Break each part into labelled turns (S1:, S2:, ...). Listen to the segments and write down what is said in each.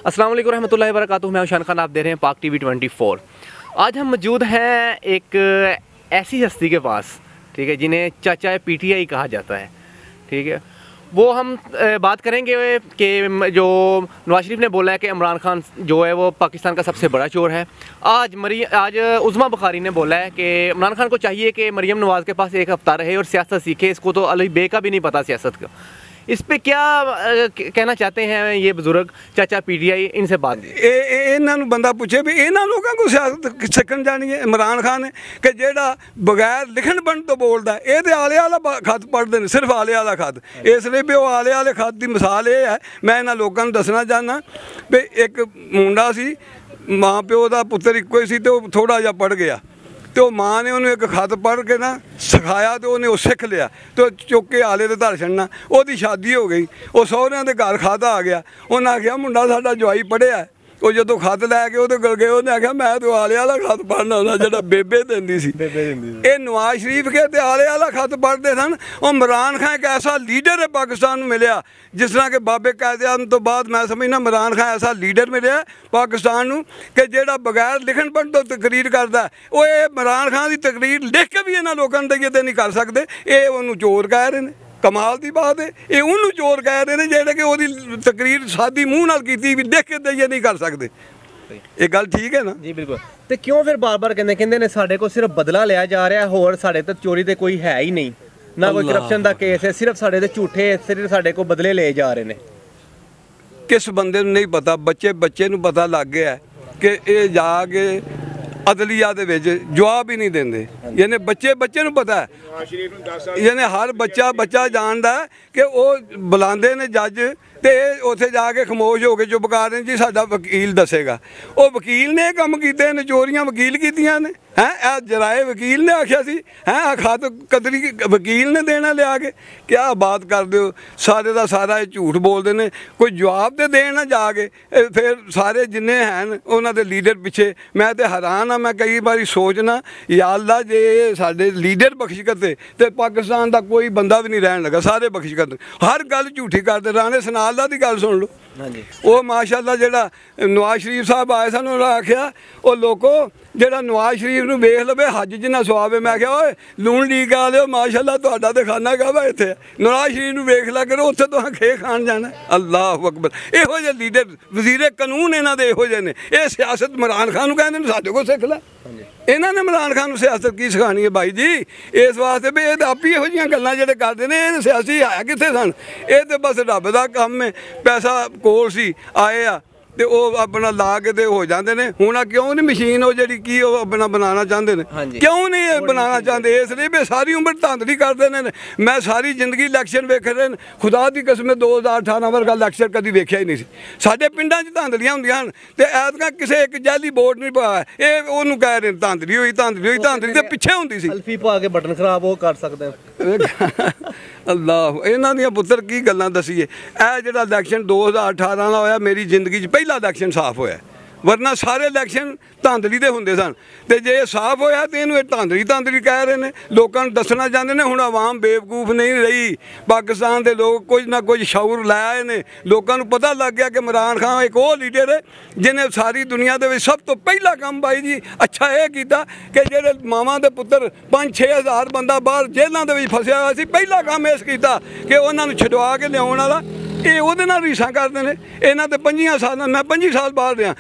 S1: अस्सलाम वालेकुम रहमतुल्लाहि व बरकातुहू। मैं शान खान, आप दे रहे हैं पाक टीवी 24। आज हम मौजूद हैं एक ऐसी हस्ती के पास, ठीक है, जिन्हें चाचा पीटीआई कहा जाता है। ठीक है, वो हम बात करेंगे कि जो नवाज शरीफ ने बोला है कि इमरान खान जो है वो पाकिस्तान का सबसे बड़ा चोर है। आज उज़मा बुखारी ने बोला है कि इमरान खान को चाहिए कि मरीम नवाज़ के पास एक हफ्ता रहे और सियासत सीखे। इसको तो अली बे का भी नहीं पता सियासत का। इस पे क्या कहना चाहते हैं ये बुजुर्ग चाचा पीटीआई? इनसे बात
S2: इन्होंने बंदा पूछे भी इन्होंने लोगों को सियासत सीखन जानी है। इमरान खान है कि जेड़ा बगैर लिखण पढ़न तो बोलता है, ये तो आले वाला खत पढ़ते हैं, सिर्फ आले वाला खत। इसलिए भी वो आले वाले खत की मिसाल ये है। मैं इन्होंने लोगों को दसना चाहना भी एक मुंडा सी, माँ प्यो का पुत्र इक्को ही सी, तो थोड़ा जिहा पढ़ गया तो माँ ने उन्हें एक खत पढ़ के ना सिखाया तो उन्हें सीख लिया, तो चुक के आले ते धर छड़ना। वो शादी हो गई, वो सहुरियां दे घर खत आ गया। उन्हें आख्या मुंडा साडा जवाई पढ़िया है। वो जो खत लैके वो गल गए, उन्हें आख्या मैं तो आले वाला खत पढ़ना होना जो बेबे देंदी सी। ये नवाज शरीफ के ते आले वाला खत पढ़ते सन। और इमरान खान एक ऐसा लीडर है पाकिस्तान में मिलिया, जिस तरह के बाबे कायदे तो बाद मैं समझना इमरान खान ऐसा लीडर मिले पाकिस्तान में कि जेड़ा बगैर लिखण पढ़न तो तकरीर करता है। वो इमरान खान की तकरीर लिख के भी इन्होंने लोगों ने नहीं कर सकते। ये उन्होंने चोर कह रहे हैं। कमाल की बात है, ये उन्होंने चोर कह रहे हैं जेड़े कि वो तकरीर सादी मूँह नाल कीती भी लिख के देइए नहीं कर सकते। ये गल ठीक है ना जी? बिल्कुल।
S1: तो क्यों फिर बार बार कहते ने साढ़े को सिर्फ बदला लिया जा रहा है, होर साढ़े तो चोरी तो कोई है ही नहीं, ना कोई करप्शन का केस है, सिर्फ साढ़े तो झूठे सिर्फ साढ़े को बदले ले जा रहे हैं।
S2: किस बंदे नहीं पता? बच्चे नूं पता लग गया कि ये जाके अदलिया दे विच जवाब ही नहीं देंदे। यानी बच्चे नूं पता है, यानी हर बच्चा जानदा है कि वो बुलांदे ने जज ते उत्थे जाके खामोश हो के चुप कर रहे जी साडा वकील दसेगा। वो वकील ने काम कीते ने, चोरियां वकील कीतियां ने हैं, जराए वकील ने आख्या सी हैं, खत कदरी वकील ने देना लिया के। क्या बात कर दो, सारे का सारा झूठ बोलते हैं। कोई जवाब तो देना जाके फिर सारे जिन्ने हैं उन्होंने दे लीडर पिछे। मैं तो हैरान हाँ, मैं कई बार सोचना या अल्लाह जे साडे लीडर बख्श करते तो पाकिस्तान का कोई बंदा भी नहीं रहन लगा। सारे बख्श करते, हर गल झूठी करते। राणे सनाल दी गल सुन लो, वो माशाअल्लाह जेड़ा नवाज शरीफ साहब आए सन, उन्होंने आख्या वो लोगों जेड़ा नवाज शरीफ नूं वेख लवे हज जिन्ना स्वाब है। मैं आख्या ओए लूण लीक आ लियो, माशाअल्लाह तुहाडा ते खाना कहवा इत्थे। नवाज शरीफ नूं वेख लिया करो, उत्थे तुहां खे खान जाना। अल्लाह अकबर। इहो जे लीडर वजीरे कानून इन्हां दे इहो जे ने। ये सियासत इमरान खान नूं कहंदे ने साडे कोल सिख लै। इन्हां ने इमरान खान नूं सियासत की सिखानी है भाई जी? इस वास्ते भी ये आप ही इहो जिहियां गल्लां जेह्ड़े करदे ने, ये सियासी है कित्थे सन? ये तो बस रब दा कम है, पैसा कोल सी आए आ ते वो अपना ला के ते हो जाते हैं। हुण क्यों नहीं मशीन वो जी की अपना बनाना चाहते हैं? क्यों नहीं ये बनाना चाहते? इसलिए भी सारी उम्र धांधली करते हैं। मैं सारी जिंदगी इलैक्शन वेख रहे हैं, खुदा की कसम 2018 वर्गा इलैक्शन कभी वेख्या ही नहीं सी। साडे पिंडां च धांधलियां हुंदियां हन ते ऐतकां किसे एक जाली वोट नहीं पाया। ये उहनूं कह रहे धांधली हुई, धांधली ते पिछे हुंदी सी।
S1: सेल्फी पा के बटन खराब वो कर सकते हैं।
S2: अल्लाह, इन्हां दियां पुत्तर की गल्लां दसीए। यह जिहड़ा इलैक्शन 2018 का होया, मेरी जिंदगी पहला इलैक्शन साफ होया, वरना सारे इलैक्शन धांधली दे हुंदे सन। ते जे साफ होया तो इहनूं धांधली कह रहे हैं। लोगों को दसना चाहते हैं हुण आवाम बेवकूफ नहीं रही। पाकिस्तान के लोग कुछ ना कुछ शऊर लै आए ने। लोगों को पता लग गया कि इमरान खान एक वो लीडर है जिन्हें सारी दुनिया के सब तो पहला काम भाई जी अच्छा ये किया कि जेह्ड़े मावां दे पुत्तर 5-6 हज़ार बंदा बाहर जेलों के फसिया हुआ सी, पहला काम इस किया कि उन्होंने छुड़वा के लियाउण वाला। ये वो रीसा करते हैं। इन्हों तो 25 साल, मैं 25 साल बाहर रहा,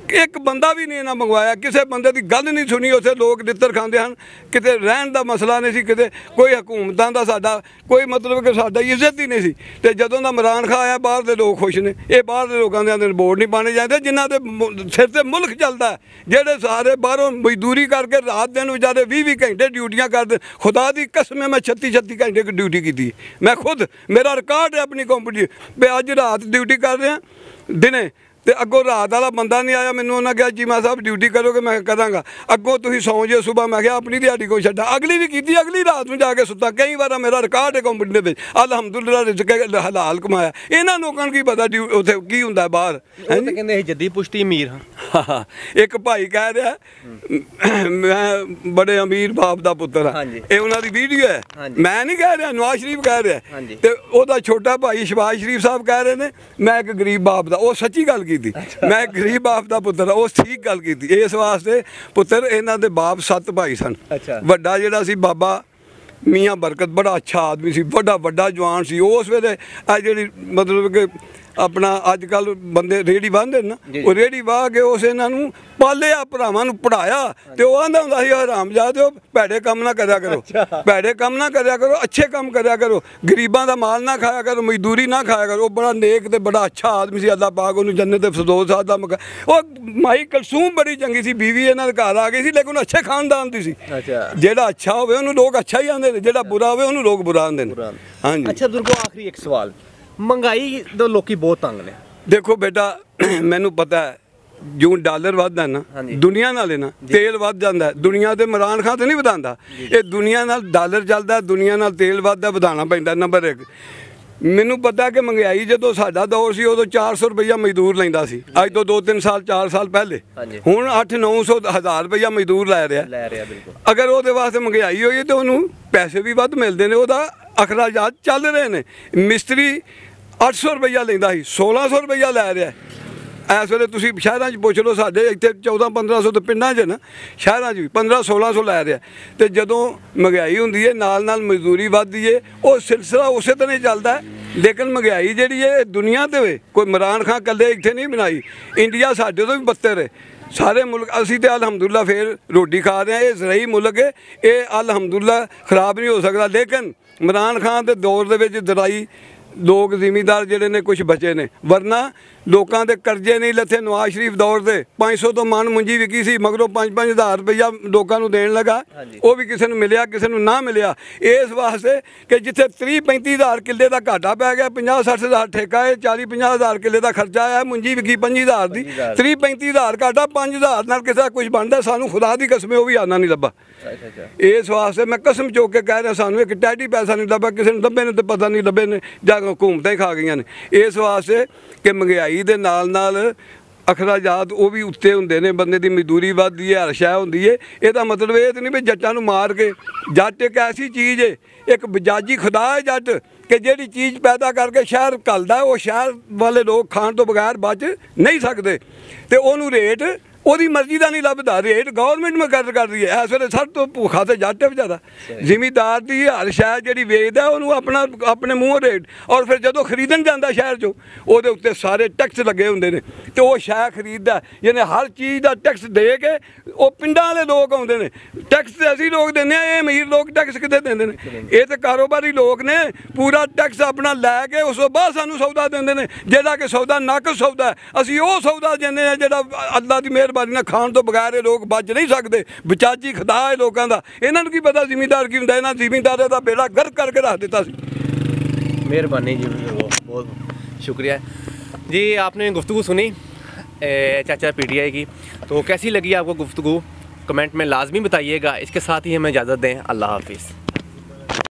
S2: एक बंदा भी नहीं इन्हें मंगवाया, किसी बंदे की गल नहीं सुनी। उत्थे लोग लित्तर खाते हैं, किते रहन का मसला नहीं सी, किते कोई हुकूमतां दा साडा कोई मतलब कि साडा इज्जत ही नहीं सी। ते जदों दा इमरान खान आया बाहर दे लोग खुश ने। ये बाहर दे लोगों दे अंदर वोट नहीं पाने जाते, जिन्हां दे सिर ते मुल्क चलता है, जेहड़े सारे बाहरों मजदूरी करके रात दिन बेचारे 20-20 घंटे ड्यूटियां करते। खुदा की कसम मैं 36-36 घंटे की ड्यूटी की। मैं खुद, मेरा रिकॉर्ड है अपनी कंपनी पे। अज रात ड्यूटी कर रहे हैं दिने तो अगों रात वाला बंदा नहीं आया। मैंने उन्होंने कहा जी मैं साहब ड्यूटी करोगे? मैं कराँगा। अगों तुम सौ जाओ सुबह, मैं क्या अपनी दिहाड़ी को छड्डा। अगली भी की, अगली रात में जाके सुता। कई बार मेरा रिकॉर्ड है कंपनी के अलहमदुलिल्लाह रिज़्क़ हलाल कमाया। इन्होंने लोगों की पता उत्थे की हुंदा बाहर
S1: कहंदे जद्दी पुश्ती अमीर।
S2: हाँ, एक भाई कह रहा मैं बड़े अमीर बाप का पुत्र हाँ, ये उन्होंने वीडियो है। मैं नहीं कह रहा, नवाज शरीफ कह रहा है। तो छोटा भाई शहबाज शरीफ साहब कह रहे हैं मैं एक गरीब बाप का। वो सच्ची गल की थी। मैं गरीब बाप का पुत्र उस ठीक गल की थी। इस वास्ते पुत्र इन्हों के बाप 7 भाई सन। वड्डा जिहड़ा सी बाबा मियाँ बरकत बड़ा अच्छा आदमी सी, बड़ा वड्डा जवान सी। उस वेले आ जिहड़ी मतलब कि अपना अजकल बंदे रेहड़ी बांधे ना, वो रेहड़ी वाह के उस इन्हों पालिया भरावां नूं पढ़ाया। तो वह आंदा हुंदा सी हरामजादे भैड़े काम ना करया करो, भैड़े काम ना करया करो, अच्छे काम करया करो, गरीबां दा माल ना खाया करो, मजदूरी ना खाया करो। वो बड़ा नेक ते बड़ा अच्छा आदमी सी। अल्लाह पाक उन्होंने जन्नत फिरदौस दा मकाम। वो माई कलसूम बड़ी चंगी सी, बीवी इन्हां दे घर आ गई सी, लेकिन अच्छे खानदान दी सी। जेड़ा अच्छा होवे उन्होंने लोग अच्छा ही आंदे ने, जेड़ा बुरा होवे उन्होंने लोग बुरा आंदे ने। हाँ जी।
S1: अच्छा दुर्गो, आखिरी एक सवाल, महंगाई तो लोग बहुत तंग ने।
S2: देखो बेटा, मैनू पता है जो डॉलर वधदा ना दुनिया नाल ना तेल वध जांदा। दुनिया ते इमरान खान ते नहीं वधांदा, ये दुनिया नाल डॉलर चलदा, दुनिया नाल तेल वधदा, वधाना पैंदा। नंबर 1 मैनू पता कि महंगाई जो साडा दौर सी उदों 400 रुपया मजदूर लैंदा सी। अज तो 2-3 साल 4 साल पहले हुण 800-900 1000 रुपया मजदूर लै रहा। अगर वो वास्ते महंगाई होई तो उन्होंने पैसे भी वध मिलते हैं, वह अखराजात चल रहे हैं। मिस्त्री 800 रुपया लेंदा सी, 1600 रुपया लै रहा है। इस वे तुम शहरों पुछ लो, साढ़े इतने 1400-1500 तो पिंडा च ना, शहरों भी 1500-1600 लै रहा। तो जदों महंगाई होंदी है नाल मजदूरी वधदी है, वो सिलसिला उस तरह ही चलता है। लेकिन महंगाई जी है दुनिया तो कोई इमरान खान कल्ले इतने नहीं बनाई, इंडिया साढ़े तो भी बदतर है। सारे मुल्क असी तो अलहमदुल्ला फिर रोटी खा रहे हैं। ये जरई मुल्क है, ये अलहमदुल्ला खराब नहीं हो सकता। लेकिन इमरान खान के दौर के दराई लोग जिमीदार जिहड़े ने कुछ बचे ने, वरना लोगों के कर्जे नहीं लथे। नवाज शरीफ दौर से 500 तो मन मुंजी विकी सी, मगरों 5-5 हज़ार रुपया लोगों को देन लगा, वो भी किसी को मिलिया किसी को ना मिलिया। इस वास्ते कि जिथे 30-35 हज़ार किले का घाटा पै गया, 50-60 हज़ार ठेका है, 40-50 हज़ार किले का खर्चा है, मुंजी विकी 5 हज़ार की, 30-35 हज़ार घाटा 5 हज़ार नाल किसी का कुछ बनता। सानू खुदा की कसम वो भी आना नहीं लभा। इस वास्ते मैं कसम चुक के कह रहा, सानू एक टैडी पैसा नहीं लभा, किसी ने लभे ने तो पता नहीं लभे ने, जाकर हुकूमतें खा गई ने। इस वास्ते कि महंगाई के नाल अखराजात वो भी उत्ते होंदे ने, बंदे की मजदूरी वधदी है, हर शै होंदी है। इसका मतलब ये तो नहीं भी जट्टां नूं मार के, जट एक ऐसी चीज़ है, एक बजाजी खुदा है जट, कि जिहड़ी चीज़ पैदा करके शहर घलदा है, वो शहर वाले लोग खाण तो बगैर बच नहीं सकते। तो उहनूं रेट ਉਹਦੀ मर्जी का नहीं लभदा, रेट गवर्नमेंट मुकर्रर कर रही है। इस वे सब तो भूखा तो जट है बेचारा, जिमीदार की हर शै जी वेचदा उन्होंने अपने मूँह रेट, और फिर जो खरीदन जाता शहर चो वो उत्ते सारे टैक्स लगे होंगे ने, तो वह शै खरीददा, यानी हर चीज़ का टैक्स दे के वो पिंडां वाले लोग आउंदे ने। टैक्स तो असीं लोग देने, ये अमीर लोग टैक्स कित्थे देंदे ने? ये तो कारोबारी लोग ने, पूरा टैक्स अपना लैके उस तो बाद सानू सौदा देंदे ने, जिहड़ा कि सौदा नाकस सौदा है। असीं वो सौदा देने जिहड़ा अल्लाह की मेहरबानी खाण तो बगैर ये लोग बच नहीं सकते। बचाची खुदा है लोगों का, इन्होंने की पता जिमीदार की होंदा। इन्हां जिमीदारों का बेड़ा गर्क करके रख दिता सी।
S1: मेहरबानी जी, बहुत शुक्रिया जी। आपने गुफ्तगू सुनी चाचा PTI की, तो कैसी लगी आपको गुफ्तगू? कमेंट में लाजमी बताइएगा। इसके साथ ही हमें इजाज़त दें। अल्लाह हाफिज़।